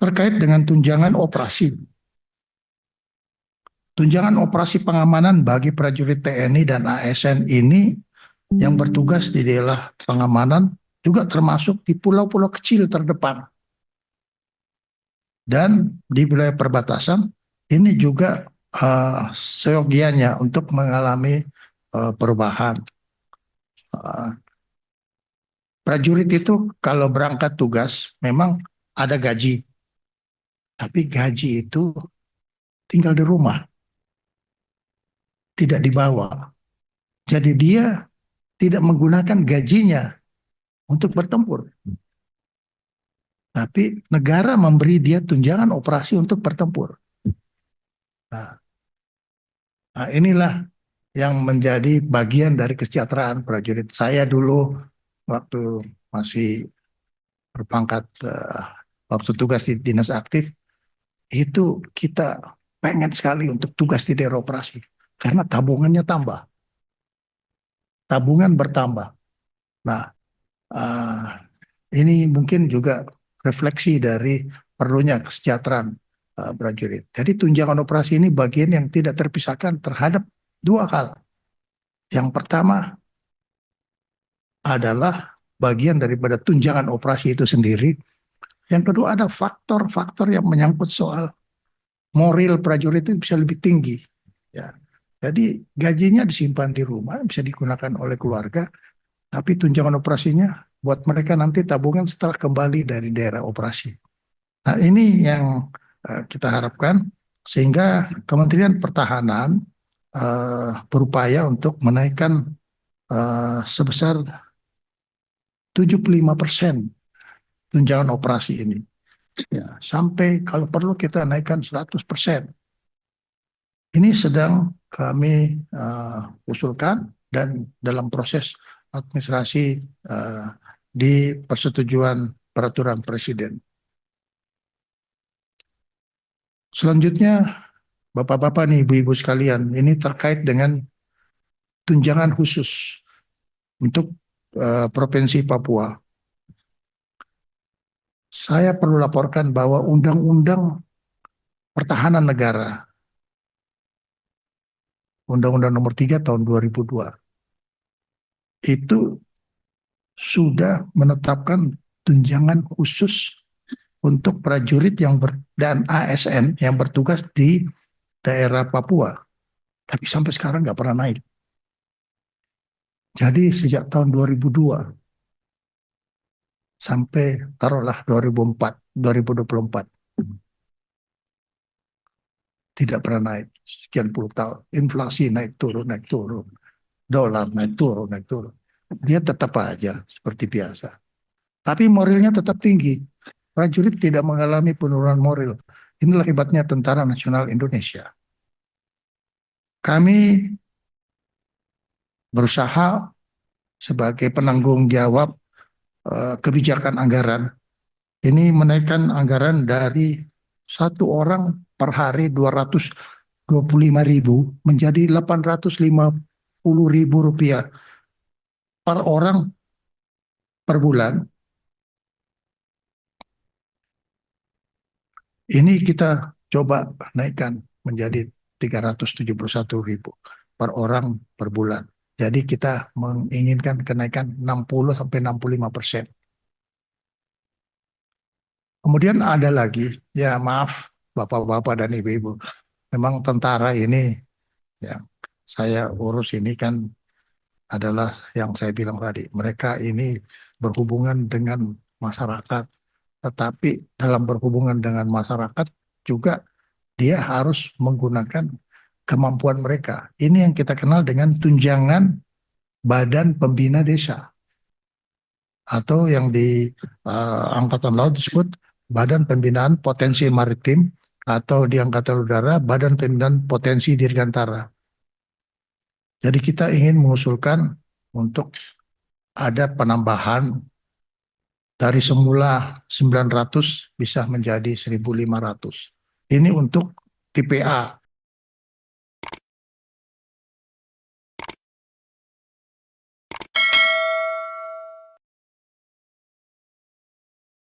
terkait dengan tunjangan operasi. Tunjangan operasi pengamanan bagi prajurit TNI dan ASN ini yang bertugas di daerah pengamanan juga termasuk di pulau-pulau kecil terdepan. Dan di wilayah perbatasan ini juga seyogianya untuk mengalami perubahan. Prajurit itu kalau berangkat tugas memang ada gaji, tapi gaji itu tinggal di rumah, tidak dibawa. Jadi dia tidak menggunakan gajinya untuk bertempur. Tapi negara memberi dia tunjangan operasi untuk bertempur. Nah, inilah yang menjadi bagian dari kesejahteraan prajurit. Saya dulu waktu masih berpangkat waktu tugas di dinas aktif, itu kita pengen sekali untuk tugas di daerah operasi. Karena tabungannya tambah. Tabungan bertambah. Nah, ini mungkin juga refleksi dari perlunya kesejahteraan prajurit. Jadi tunjangan operasi ini bagian yang tidak terpisahkan terhadap dua hal. Yang pertama adalah bagian daripada tunjangan operasi itu sendiri. Yang kedua ada faktor-faktor yang menyangkut soal moral prajurit itu bisa lebih tinggi. Ya. Jadi gajinya disimpan di rumah, bisa digunakan oleh keluarga, tapi tunjangan operasinya buat mereka nanti tabungan setelah kembali dari daerah operasi. Nah ini yang kita harapkan sehingga Kementerian Pertahanan berupaya untuk menaikkan sebesar 75% tunjangan operasi ini. Ya, sampai kalau perlu kita naikkan 100%. Ini sedang kami usulkan dan dalam proses administrasi di persetujuan peraturan Presiden. Selanjutnya, Bapak-bapak nih, Ibu-ibu sekalian, ini terkait dengan tunjangan khusus untuk Provinsi Papua. Saya perlu laporkan bahwa Undang-Undang Pertahanan Negara, Undang-Undang Nomor 3 Tahun 2002, itu sudah menetapkan tunjangan khusus untuk prajurit dan ASN yang bertugas di daerah Papua. Tapi sampai sekarang nggak pernah naik. Jadi sejak tahun 2002 sampai taruhlah 2024 tidak pernah naik sekian puluh tahun. Inflasi naik turun, dolar naik turun. Dia tetap aja seperti biasa. Tapi moralnya tetap tinggi. Prajurit tidak mengalami penurunan moral. Inilah hebatnya Tentara Nasional Indonesia. Kami berusaha sebagai penanggung jawab kebijakan anggaran. Ini menaikkan anggaran dari satu orang per hari 225.000 menjadi 850.000 rupiah per orang per bulan. Ini kita coba naikkan menjadi 371.000 per orang per bulan. Jadi kita menginginkan kenaikan 60-65%. Kemudian ada lagi, ya maaf Bapak-bapak dan Ibu-ibu, memang tentara ini yang saya urus ini kan adalah yang saya bilang tadi, mereka ini berhubungan dengan masyarakat, tetapi dalam berhubungan dengan masyarakat juga dia harus menggunakan kemampuan mereka. Ini yang kita kenal dengan tunjangan Badan Pembina Desa, atau yang di Angkatan Laut disebut Badan Pembinaan Potensi Maritim, atau di Angkatan Udara Badan Pembinaan Potensi Dirgantara. Jadi kita ingin mengusulkan untuk ada penambahan dari semula 900 bisa menjadi 1.500. Ini untuk tipe A.